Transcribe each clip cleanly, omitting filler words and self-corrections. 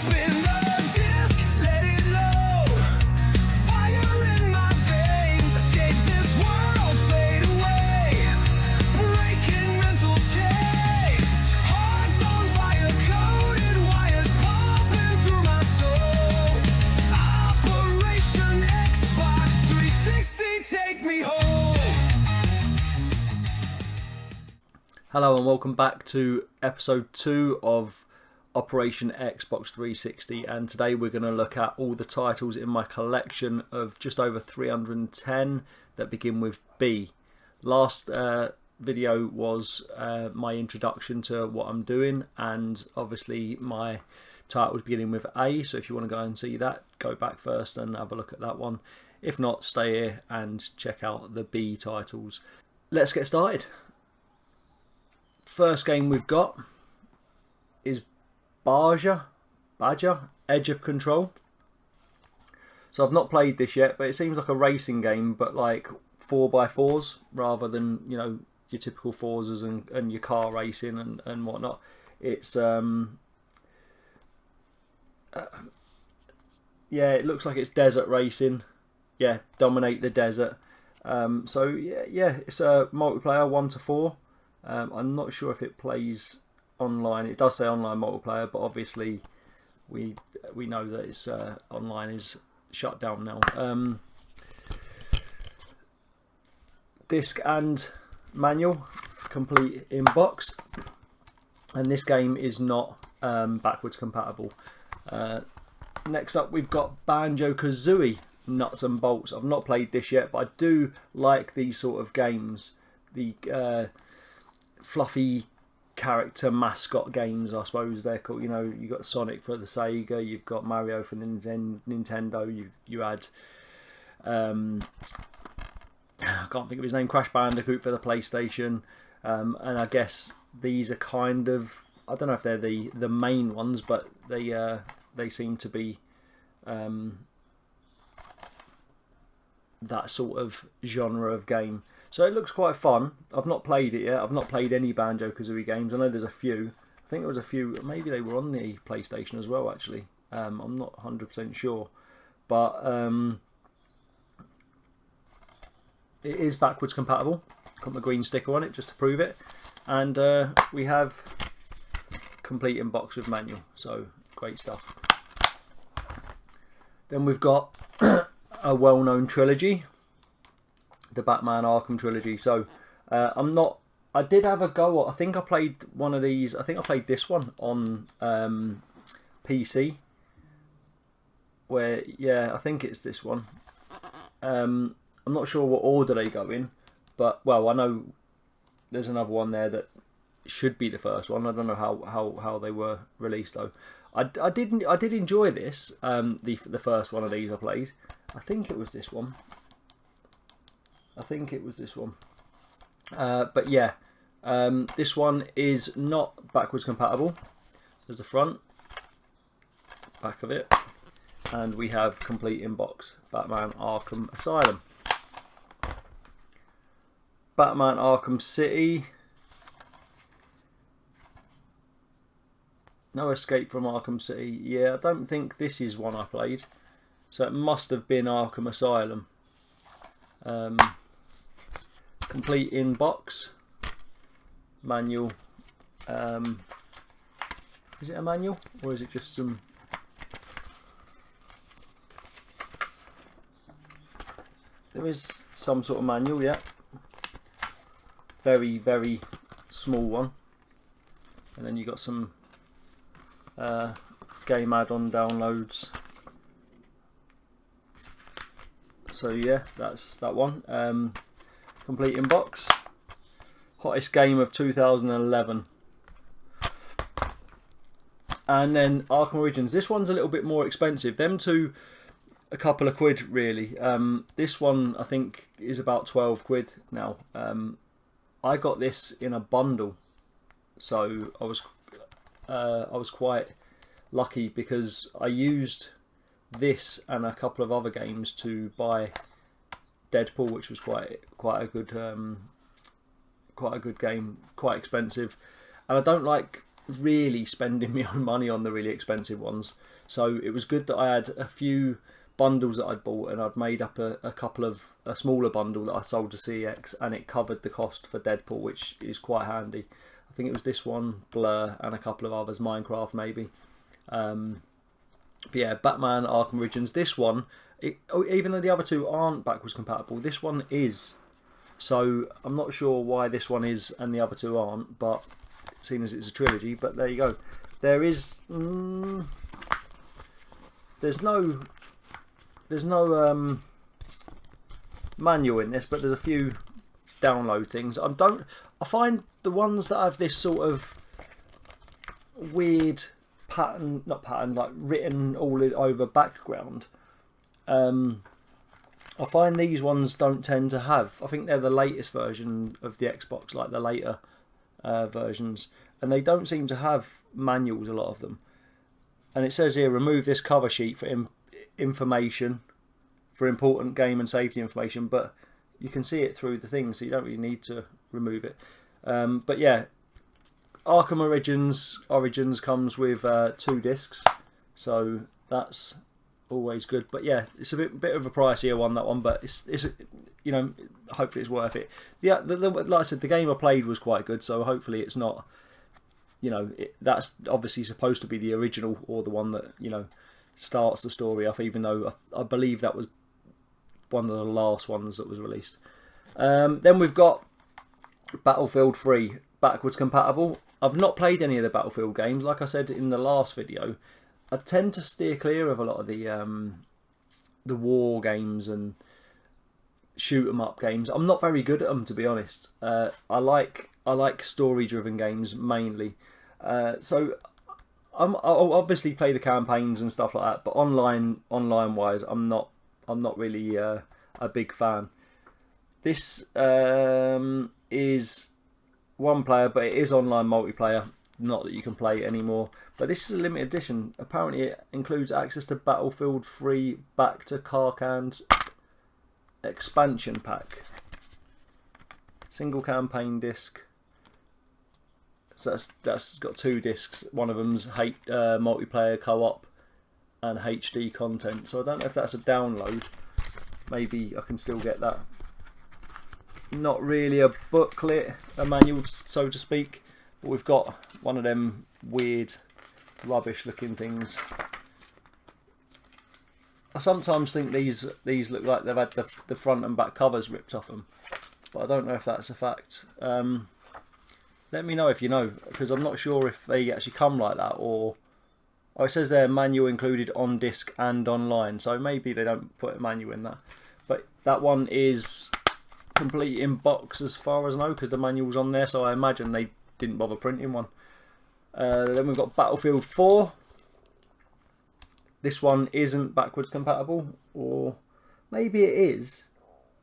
Spin the disc, let it load. Fire in my veins. Escape this world, fade away. Breaking mental chains. Hearts on fire, coded wires pumping through my soul. Operation Xbox360, take me home. Hello and welcome back to episode 2 of Operation Xbox360, and today we're going to look at all the titles in my collection of just over 310 that begin with B. Last video was my introduction to what I'm doing, and obviously my titles beginning with A, so if you want to go and see that, go back first and have a look at that one. If not, stay here and check out the B titles. Let's get started. First game we've got is Badger, Edge of Control. So I've not played this yet, but it seems like a racing game, but like 4x4s rather than, you know, your typical Forzas and your car racing and whatnot. It's yeah, it looks like it's desert racing. Yeah, dominate the desert. So yeah, it's a multiplayer 1 to 4. I'm not sure if it plays online. It does say online multiplayer, but obviously we know that it's online is shut down now. Disc and manual, complete in box, and this game is not backwards compatible. Next up we've got Banjo-Kazooie Nuts and Bolts. I've not played this yet, but I do like these sort of games. The fluffy character mascot games, I suppose they're called. You know, you got Sonic for the Sega, you've got Mario for Nintendo. You had I can't think of his name, Crash Bandicoot for the PlayStation, and I guess these are kind of, I don't know if they're the main ones, but they seem to be that sort of genre of game. So it looks quite fun. I've not played it yet. I've not played any Banjo-Kazooie games. I know there's a few. I think there was a few. Maybe they were on the PlayStation as well, actually. I'm not 100% sure. But it is backwards compatible. Got my green sticker on it just to prove it. And we have complete in box with manual. So great stuff. Then we've got a well-known trilogy, the Batman Arkham trilogy. So I did have a go. I think I played one of these. I think I played this one on PC. Where, yeah, I think it's this one. I'm not sure what order they go in, but well, I know there's another one there that should be the first one. I don't know how they were released though. I did enjoy this. The first one of these I played. I think it was this one. But yeah, this one is not backwards compatible. There's the front, back of it, and we have complete in box Batman Arkham Asylum. Batman Arkham City. No Escape from Arkham City. Yeah, I don't think this is one I played. So it must have been Arkham Asylum. Complete in box. Manual. Is it a manual or is it just some... There is some sort of manual, yeah. Very, very small one. And then you got some game add-on downloads. So yeah, that's that one. Complete in box. Hottest game of 2011. And then Arkham Origins. This one's a little bit more expensive. Them two, a couple of quid really. This one I think is about 12 quid now. I got this in a bundle, so I was quite lucky because I used this and a couple of other games to buy Deadpool, which was quite a good game, quite expensive. And I don't like really spending my own money on the really expensive ones. So it was good that I had a few bundles that I'd bought, and I'd made up a smaller bundle that I sold to CX, and it covered the cost for Deadpool, which is quite handy. I think it was this one, Blur, and a couple of others, Minecraft maybe. But yeah, Batman Arkham Origins. This one, even though the other two aren't backwards compatible, this one is. So I'm not sure why this one is and the other two aren't, but seeing as it's a trilogy. But there you go. There is there's no manual in this, but there's a few download things. I find the ones that have this sort of weird pattern, not pattern, like written all over background. I find these ones don't tend to have. I think they're the latest version of the Xbox, like the later versions, and they don't seem to have manuals, a lot of them. And it says here, remove this cover sheet for information, for important game and safety information, but you can see it through the thing, so you don't really need to remove it. But yeah, Arkham Origins comes with 2 discs, so that's always good. But yeah, it's a bit of a pricier one, that one, but it's you know, hopefully it's worth it. Yeah, like I said, the game I played was quite good, so hopefully it's not, you know, that's obviously supposed to be the original, or the one that, you know, starts the story off, even though I believe that was one of the last ones that was released. Then we've got Battlefield 3 backwards compatible. I've not played any of the Battlefield games. Like I said in the last video, I tend to steer clear of a lot of the war games and shoot 'em up games. I'm not very good at them, to be honest. I like story driven games mainly. So I'll obviously play the campaigns and stuff like that, but online wise, I'm not really a big fan. This is one player, but it is online multiplayer. Not that you can play it anymore. But this is a limited edition. Apparently it includes access to Battlefield 3 Back to Karkan's expansion pack. Single campaign disc. So that's got 2 discs. One of them's multiplayer co-op and HD content. So I don't know if that's a download. Maybe I can still get that. Not really a booklet, a manual, so to speak. But we've got one of them weird, rubbish looking things. I sometimes think these look like they've had the front and back covers ripped off them, but I don't know if that's a fact. Let me know if you know, because I'm not sure if they actually come like that, or it says there manual included on disc and online, so maybe they don't put a manual in that. But that one is complete in box as far as I know, because the manual's on there, so I imagine they didn't bother printing one. Then we've got Battlefield 4. This one isn't backwards compatible, or maybe it is,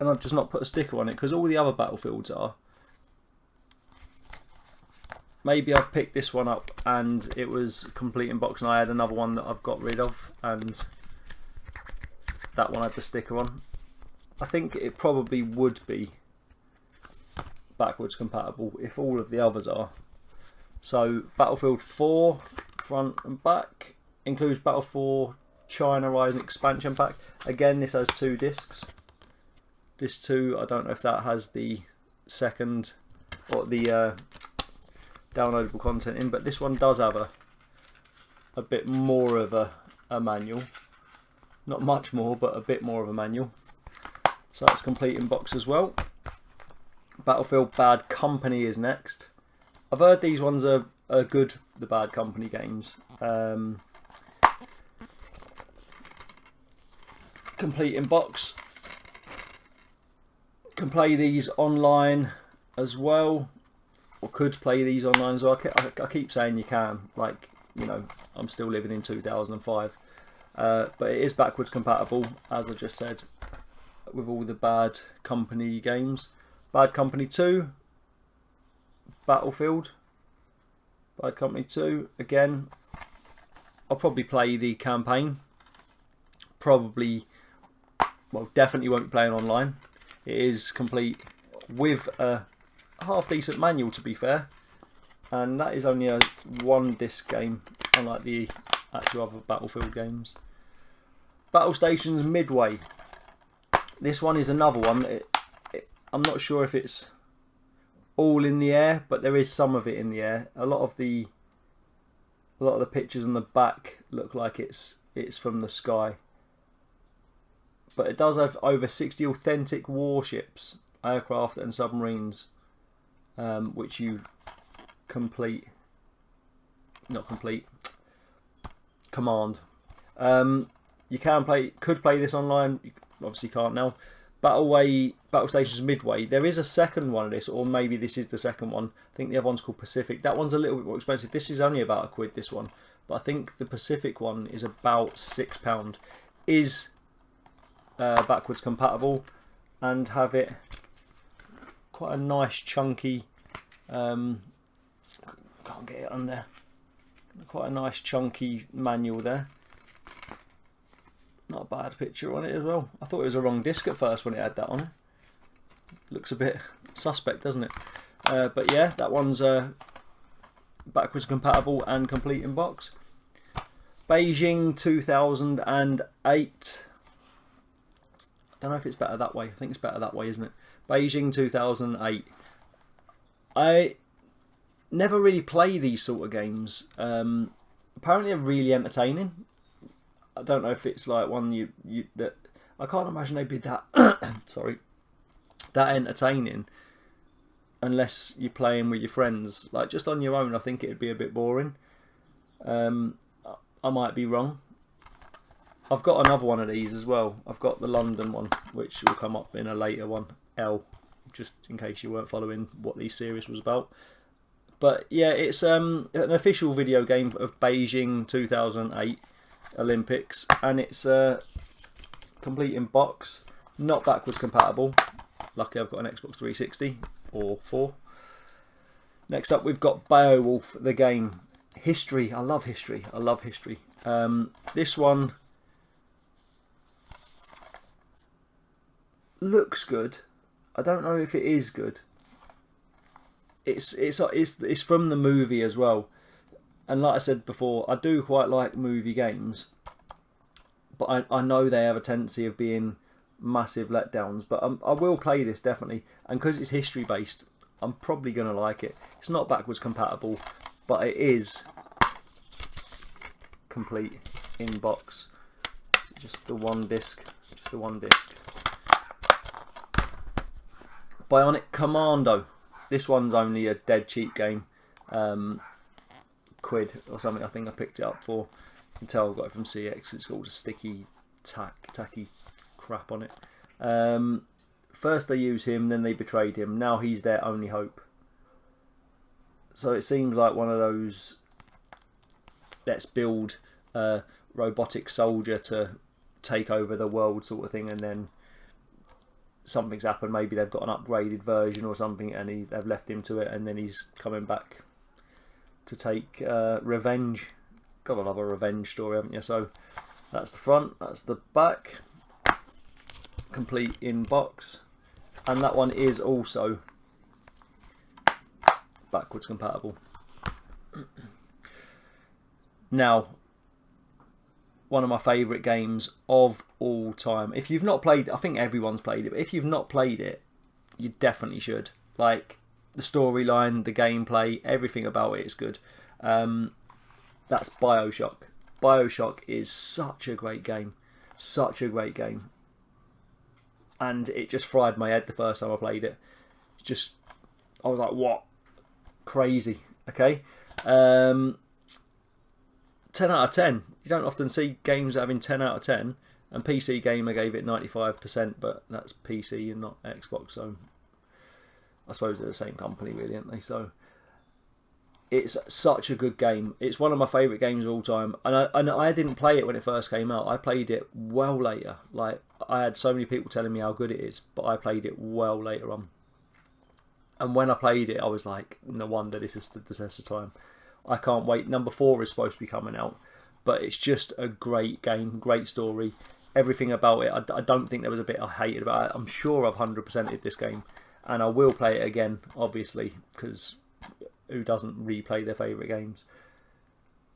and I've just not put a sticker on it, because all the other Battlefields are. Maybe I picked this one up and it was complete in box, and I had another one that I've got rid of, and that one had the sticker on. I think it probably would be backwards compatible if all of the others are. So Battlefield 4 front and back includes Battlefield 4 China Rising expansion pack. Again, this has 2 discs. This 2, I don't know if that has the second or the downloadable content in, but this one does have a bit more of a manual. Not much more, but a bit more of a manual. So that's complete in box as well. Battlefield Bad Company is next. I've heard these ones are good, the Bad Company games. Complete in box. Can play these online as well, or could play these online as well. I keep saying you can, like, you know, I'm still living in 2005. But it is backwards compatible, as I just said, with all the Bad Company games. Bad Company 2, Battlefield, Bad Company 2, again, I'll probably play the campaign. Probably, well, definitely won't be playing online. It is complete with a half decent manual, to be fair, and that is only a 1-disc game, unlike the actual other Battlefield games. Battle Stations Midway. This one is another one. I'm not sure if it's all in the air, but there is some of it in the air. A lot of the pictures on the back look like it's from the sky. But it does have over 60 authentic warships, aircraft and submarines, which you command. You could play this online. You obviously can't now. Battle Stations Midway. There is a second one of this, or maybe this is the second one. I think the other one's called Pacific. That one's a little bit more expensive. This is only about £1, this one. But I think the Pacific one is about £6. Is backwards compatible, and have it quite a nice chunky, can't get it on there, quite a nice chunky manual there. Not a bad picture on it as well. I thought it was a wrong disc at first when it had that on it. Looks a bit suspect, doesn't it? But yeah, that one's backwards compatible and complete in box. Beijing 2008. I don't know if it's better that way. I think it's better that way, isn't it? Beijing 2008. I never really play these sort of games. Apparently they're really entertaining. I don't know if it's like one that I can't imagine they'd be that sorry, that entertaining unless you're playing with your friends. Like just on your own, I think it'd be a bit boring. I might be wrong. I've got another one of these as well. I've got the London one, which will come up in a later one, L, just in case you weren't following what this series was about. But yeah, it's an official video game of Beijing 2008 Olympics, and it's complete in box, not backwards compatible. Lucky I've got an Xbox 360 or 4. Next up we've got Beowulf the game. History. I love history. I love history. This one looks good. I don't know if it is good. It's from the movie as well. And like I said before, I do quite like movie games, but I know they have a tendency of being massive letdowns. But I will play this definitely, and because it's history based, I'm probably going to like it. It's not backwards compatible, but it is complete in box. It's just the one disc. Just the one disc. Bionic Commando. This one's only a dead cheap game. £1 or something. I think I picked it up for. You can tell I got it from CX. It's called a sticky, tacky crap on it. First they use him, then they betrayed him. Now he's their only hope. So it seems like one of those, let's build a robotic soldier to take over the world sort of thing, and then something's happened. Maybe they've got an upgraded version or something, and they've left him to it, and then he's coming back to take revenge. Gotta love a revenge story, haven't you? So that's the front, that's the back, complete in box, and that one is also backwards compatible. Now, one of my favourite games of all time. If you've not played, I think everyone's played it, but if you've not played it, you definitely should. Like, the storyline, the gameplay, everything about it is good. That's BioShock. BioShock is such a great game. Such a great game. And it just fried my head the first time I played it. Just, I was like, what? Crazy. Okay. 10 out of 10. You don't often see games having 10 out of 10. And PC Gamer gave it 95%, but that's PC and not Xbox, so I suppose they're the same company really, aren't they? So it's such a good game. It's one of my favourite games of all time. And I didn't play it when it first came out. I played it well later. Like, I had so many people telling me how good it is, but I played it well later on. And when I played it, I was like, no wonder this has stood the test of time. I can't wait. Number 4 is supposed to be coming out, but it's just a great game, great story, everything about it. I don't think there was a bit I hated about it. I'm sure I've 100%ed this game, and I will play it again, obviously, because who doesn't replay their favourite games.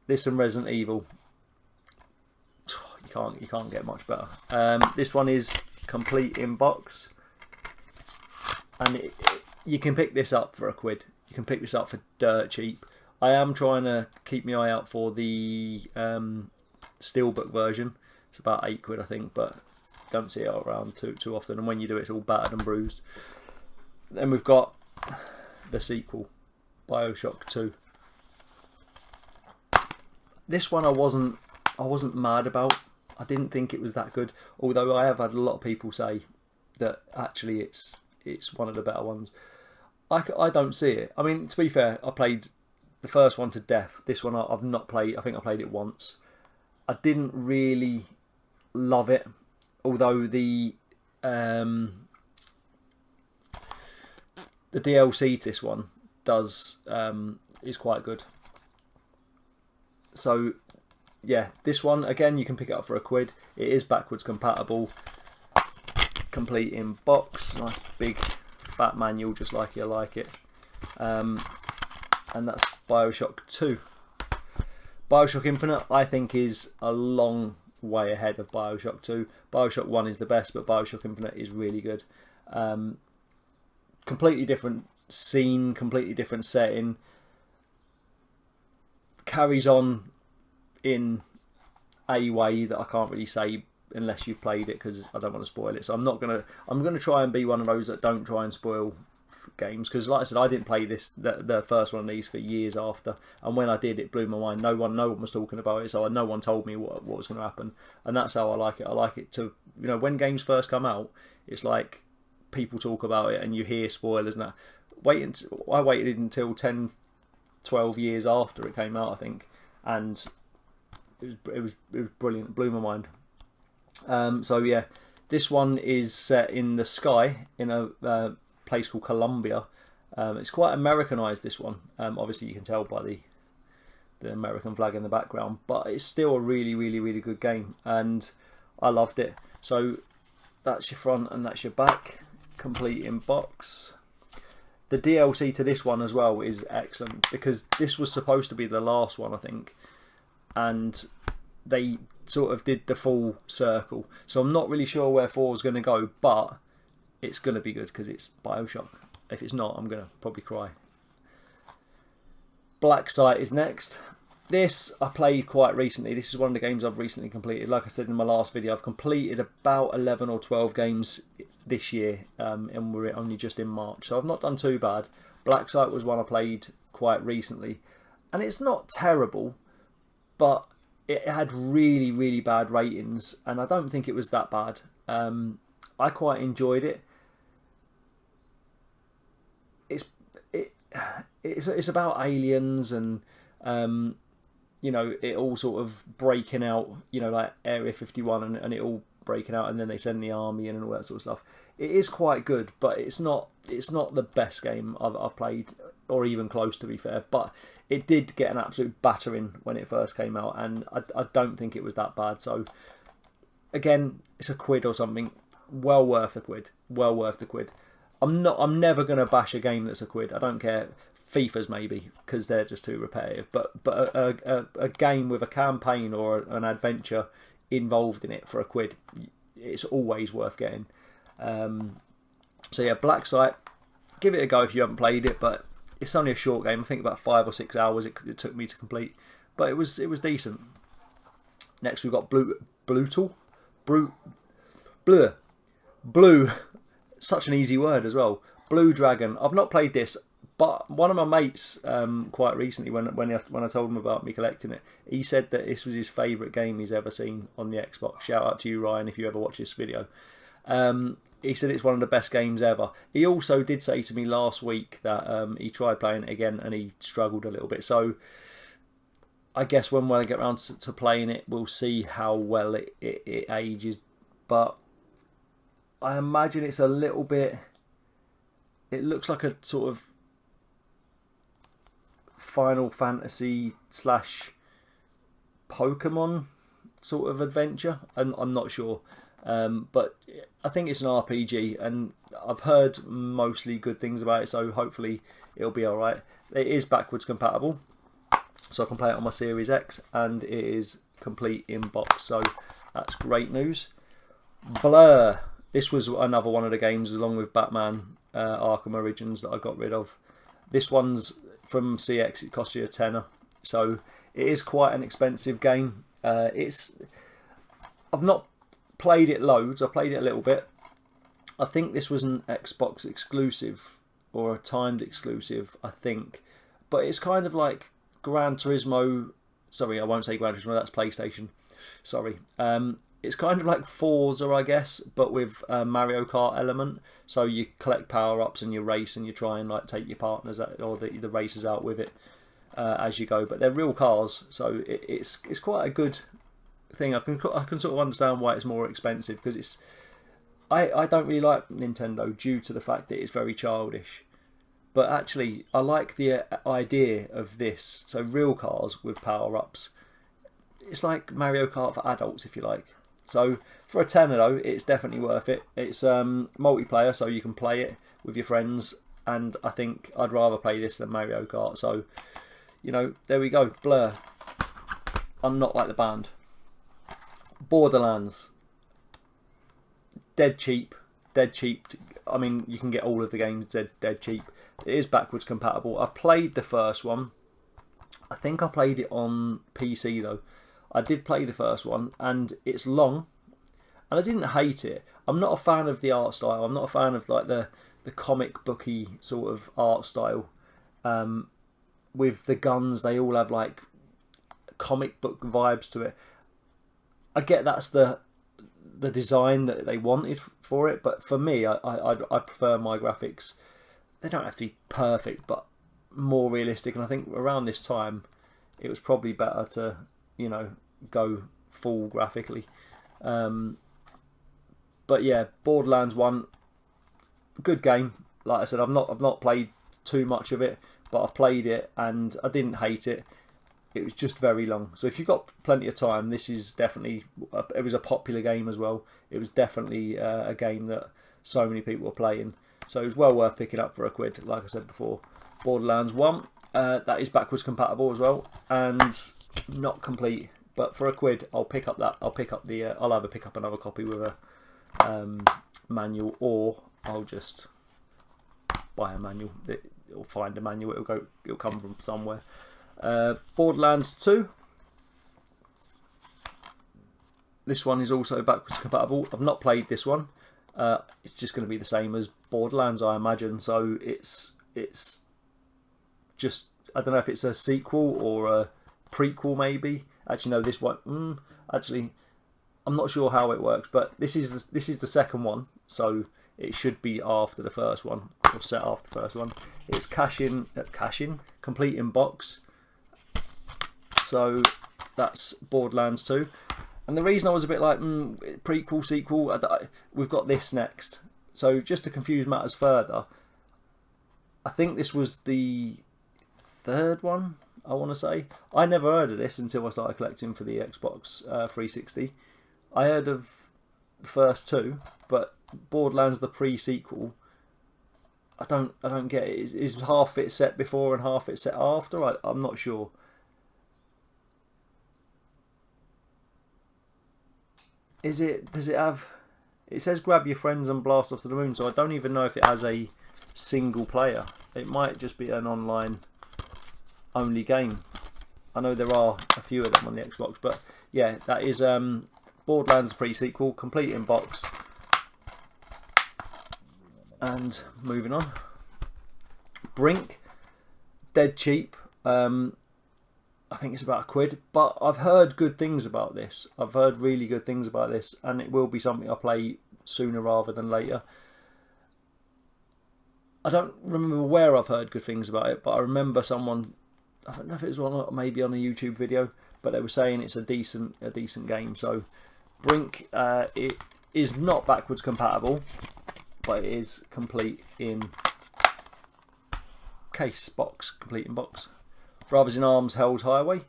This and Resident Evil, you can't get much better. This one is complete in box, and you can pick this up for £1. You can pick this up for dirt cheap. I am trying to keep my eye out for the steelbook version. It's about £8 I think, but don't see it around too often, and when you do, it's all battered and bruised. Then we've got the sequel, BioShock 2. This one I wasn't mad about. I didn't think it was that good, although I have had a lot of people say that actually it's one of the better ones. I don't see it. I mean, to be fair, I played the first one to death. This one I've not played. I think I played it once. I didn't really love it, although the DLC to this one is quite good. So yeah, this one again you can pick it up for £1. It is backwards compatible, complete in box, nice big fat manual just like you like it, and that's BioShock 2. BioShock Infinite I think is a long way ahead of BioShock 2. BioShock 1 is the best, but BioShock Infinite is really good. Completely different scene, completely different setting, carries on in a way that I can't really say unless you've played it, because I don't want to spoil it. So I'm gonna try and be one of those that don't try and spoil games, because like I said, I didn't play the first one of these for years after, and when I did, it blew my mind. No one was talking about it, so no one told me what was going to happen, and that's how I like it. I like it to, when games first come out, it's like people talk about it and you hear spoilers and that. I waited until 10, 12 years after it came out, I think, and it was brilliant. It blew my mind. So yeah, this one is set in the sky in a place called Colombia. It's quite Americanized, this one. Obviously you can tell by the American flag in the background, but it's still a really, really, really good game, and I loved it. So that's your front and that's your back, complete in box. The DLC to this one as well is excellent, because this was supposed to be the last one, I think, and they sort of did the full circle. So I'm not really sure where 4 is going to go, but it's going to be good because it's BioShock. If it's not, I'm going to probably cry. Black Site is next. This I played quite recently. This is one of the games I've recently completed. Like I said in my last video, I've completed about 11 or 12 games this year, and we're only just in March, so I've not done too bad. Black Site was one I played quite recently, and it's not terrible, but it had really, really bad ratings, and I don't think it was that bad. I quite enjoyed it. It's about aliens and it all sort of breaking out, like Area 51 and it all breaking out, and then they send the army in and all that sort of stuff. It is quite good, but it's not the best game I've played, or even close, to be fair. But it did get an absolute battering when it first came out, and I don't think it was that bad. So again, it's £1 or something. Well worth £1. Well worth £1. I'm never gonna bash a game that's £1. I don't care. FIFA's maybe, because they're just too repetitive. But a game with a campaign or an adventure involved in it for £1, it's always worth getting. So yeah, Black Site, give it a go if you haven't played it. But it's only a short game. I think about 5 or 6 hours it took me to complete, but it was decent. Next we've got Blue. Such an easy word as well. Blue Dragon. I've not played this, but one of my mates quite recently, when I told him about me collecting it, he said that this was his favourite game he's ever seen on the Xbox. Shout out to you, Ryan, if you ever watch this video. He said it's one of the best games ever. He also did say to me last week that he tried playing it again and he struggled a little bit. So I guess when I get around to playing it, we'll see how well it ages. But I imagine it's a little bit... It looks like a sort of Final Fantasy / Pokemon sort of adventure. I'm not sure. But I think it's an RPG, and I've heard mostly good things about it, so hopefully it'll be alright. It is backwards compatible, so I can play it on my Series X, and it is complete in box, so that's great news. Blur. This was another one of the games, along with Batman Arkham Origins, that I got rid of. This one's from CX, it costs you a tenner, so it is quite an expensive game. I've not played it loads, I played it a little bit. I think this was an Xbox exclusive, or a timed exclusive, I think. But it's kind of like Gran Turismo. Sorry, I won't say Gran Turismo, that's PlayStation. Sorry. It's kind of like Forza, I guess, but with a Mario Kart element. So you collect power-ups and you race, and you try and like take your partners out, or the racers out with it as you go. But they're real cars, so it's quite a good thing. I can sort of understand why it's more expensive, because it's I don't really like Nintendo due to the fact that it's very childish. But actually, I like the idea of this. So real cars with power-ups. It's like Mario Kart for adults, if you like. So for a tenner though, it's definitely worth it. It's multiplayer, so you can play it with your friends. And I think I'd rather play this than Mario Kart. So, you know, there we go. Blur. I'm not like the band. Borderlands. Dead cheap. Dead cheap. I mean, you can get all of the games dead cheap. It is backwards compatible. I've played the first one. I think I played it on PC though. I did play the first one, and it's long, and I didn't hate it. I'm not a fan of the art style. I'm not a fan of like the comic booky sort of art style. With the guns, they all have like comic book vibes to it. I get that's the design that they wanted for it, but for me, I prefer my graphics. They don't have to be perfect, but more realistic. And I think around this time, it was probably better to, you know, go full graphically. But yeah, Borderlands 1, good game. Like I said, I've not played too much of it, but I've played it and I didn't hate it. It was just very long. So if you've got plenty of time, this is definitely, it was a popular game as well. It was definitely a game that so many people were playing. So it was well worth picking up for a quid, like I said before. Borderlands 1, that is backwards compatible as well, and not complete. But for a quid, I'll pick up that. I'll either pick up another copy with a manual, or I'll just buy a manual. It'll find a manual. It'll come from somewhere. Borderlands 2. This one is also backwards compatible. I've not played this one. It's just going to be the same as Borderlands, I imagine. So it's just, I don't know if it's a sequel or a prequel, maybe. Actually, no, this one. Actually, I'm not sure how it works, but this is the second one, so it should be after the first one, or set after the first one. It's cash in, complete in box. So that's Borderlands 2. And the reason I was a bit like, prequel, sequel, we've got this next. So just to confuse matters further, I think this was the third one, I want to say. I never heard of this until I started collecting for the Xbox 360. I heard of the first two, but Borderlands the pre-sequel, I don't get it. Is half it set before and half it set after? I'm not sure. Does it have, it says grab your friends and blast off to the moon, so I don't even know if it has a single player. It might just be an online only game. I know there are a few of them on the Xbox, but yeah, that is Borderlands pre-sequel, complete in box. And moving on, Brink, dead cheap. I think it's about a quid, but I've heard good things about this. I've heard really good things about this, and it will be something I play sooner rather than later. I don't remember where I've heard good things about it, but I remember someone, I don't know if it was maybe on a YouTube video, but they were saying it's a decent game. So Brink, it is not backwards compatible, but it is complete in case box, complete in box. Brothers in Arms Hell's Highway,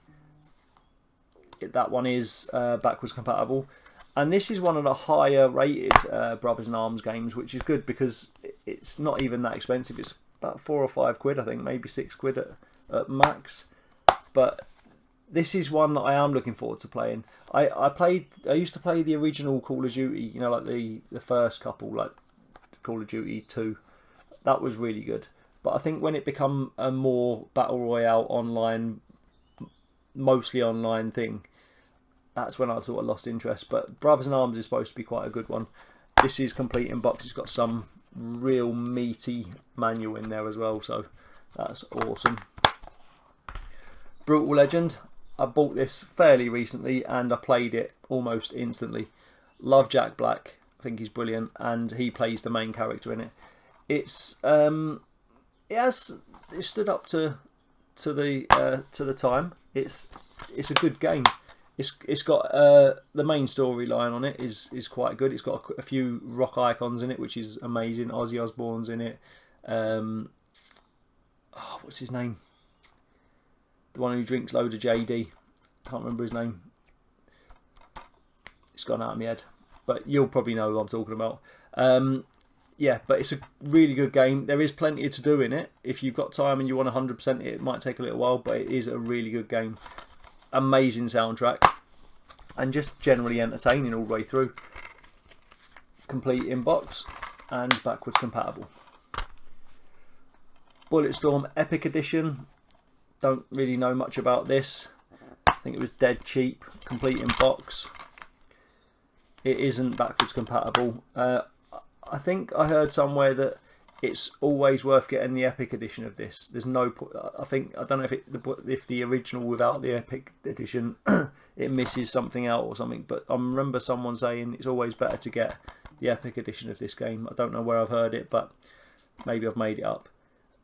that one is backwards compatible, and this is one of the higher rated Brothers in Arms games, which is good because it's not even that expensive. It's about £4 or £5, I think, maybe £6 at max. But this is one that I am looking forward to playing. I used to play the original Call of Duty, you know, like the first couple, like Call of Duty 2. That was really good. But I think when it become a more battle royale online, mostly online thing, that's when I sort of lost interest. But Brothers in Arms is supposed to be quite a good one. This is complete in box. It's got some real meaty manual in there as well, so that's awesome. Brutal Legend. I bought this fairly recently and I played it almost instantly. Love Jack Black. I think he's brilliant, and he plays the main character in it. It stood up to the time. It's a good game. It's got the main storyline on it is quite good. It's got a few rock icons in it, which is amazing. Ozzy Osbourne's in it. What's his name? The one who drinks load of JD. Can't remember his name. It's gone out of my head, but you'll probably know what I'm talking about. Yeah, but it's a really good game. There is plenty to do in it. If you've got time and you want 100% it might take a little while, but it is a really good game. Amazing soundtrack, and just generally entertaining all the way through. Complete in box and backwards compatible. Bulletstorm Epic Edition. Don't really know much about this. I think it was dead cheap. Complete in box. It isn't backwards compatible. I think I heard somewhere that it's always worth getting the Epic Edition of this. There's no, I don't know if the original without the Epic Edition it misses something out or something. But I remember someone saying it's always better to get the Epic Edition of this game. I don't know where I've heard it, but maybe I've made it up.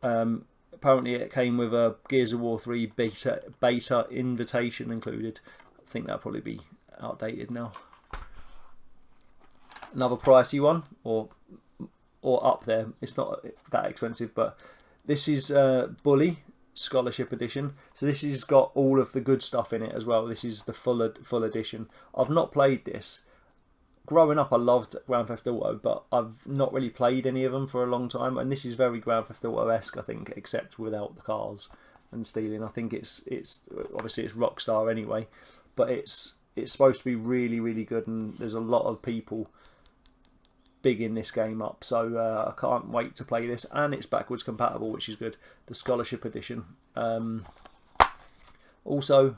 Apparently it came with a Gears of War 3 beta invitation included. I think that'll probably be outdated now. Another pricey one, or up there. It's not that expensive, but this is Bully Scholarship Edition. So this has got all of the good stuff in it as well. This is the full edition. I've not played this. Growing up, I loved Grand Theft Auto, but I've not really played any of them for a long time. And this is very Grand Theft Auto-esque, I think, except without the cars and stealing. I think it's obviously it's Rockstar anyway, but it's supposed to be really, really good, and there's a lot of people bigging this game up. So I can't wait to play this, and it's backwards compatible, which is good. The Scholarship Edition. Also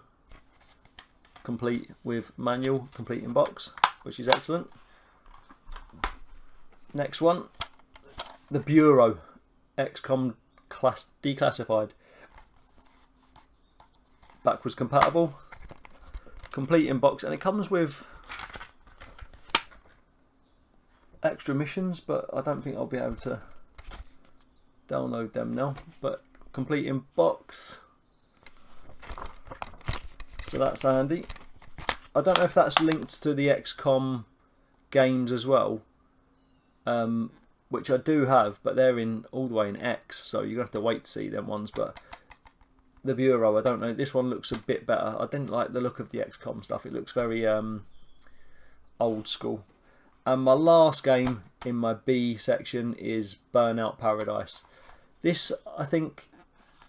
complete with manual, complete in box, which is excellent. Next one, the Bureau XCOM Declassified, backwards compatible, complete in box, and it comes with extra missions, but I don't think I'll be able to download them now. But complete in box, so that's handy. I don't know if that's linked to the XCOM games as well, which I do have, but they're in all the way in X, so you're going to have to wait to see them ones. But the Bureau, I don't know. This one looks a bit better. I didn't like the look of the XCOM stuff. It looks very old school. And my last game in my B section is Burnout Paradise. This, I think,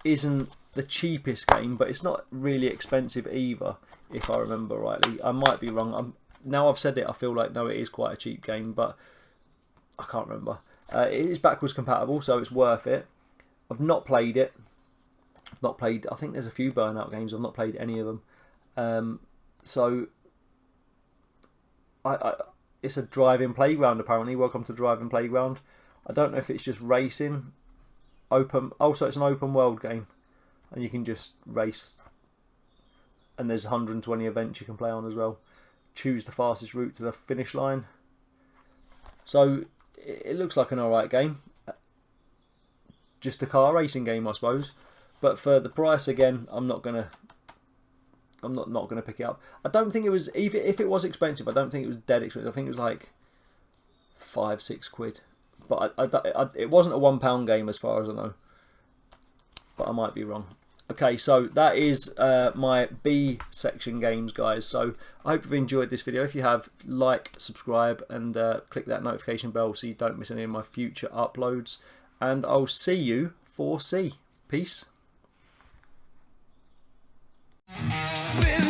isn't the cheapest game, but it's not really expensive either, if I remember rightly. I might be wrong. Now I've said it, I feel like, no, it is quite a cheap game, but I can't remember. It is backwards compatible, so it's worth it. I've not played it. I think there's a few Burnout games. I've not played any of them. So it's a driving playground, apparently. Welcome to Driving Playground. I don't know if it's just racing. Also, it's an open world game, and you can just race. And there's 120 events you can play on as well. Choose the fastest route to the finish line. So it looks like an alright game. Just a car racing game, I suppose. But for the price, again, I'm not gonna pick it up. I don't think it was, even if it was expensive, I don't think it was dead expensive. I think it was like £5-6. But it wasn't a £1 game as far as I know. But I might be wrong. Okay, so that is my B section games, guys. So I hope you've enjoyed this video. If you have, like, subscribe, and click that notification bell so you don't miss any of my future uploads. and I'll see you for C. Peace. Spin